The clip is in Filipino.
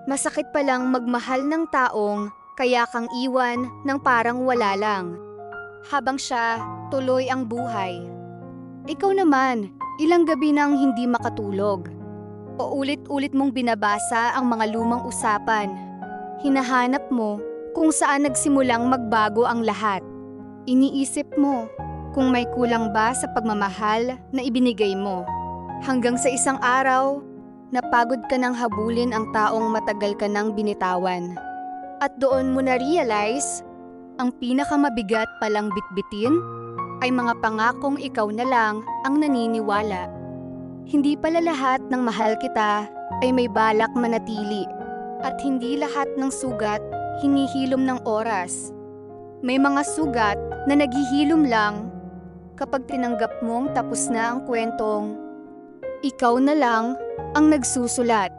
Masakit palang magmahal ng taong kaya kang iwan ng parang wala lang. Habang siya, tuloy ang buhay. Ikaw naman, ilang gabi nang hindi makatulog. Paulit-ulit mong binabasa ang mga lumang usapan. Hinahanap mo kung saan nagsimulang magbago ang lahat. Iniisip mo kung may kulang ba sa pagmamahal na ibinigay mo. Hanggang sa isang araw, napagod ka nang habulin ang taong matagal ka nang binitawan. At doon mo na-realize, ang pinakamabigat palang bitbitin ay mga pangakong ikaw na lang ang naniniwala. Hindi pala lahat ng mahal kita ay may balak manatili at hindi lahat ng sugat hinihilom ng oras. May mga sugat na naghihilom lang kapag tinanggap mong tapos na ang kwentong ikaw na lang ang nagsusulat.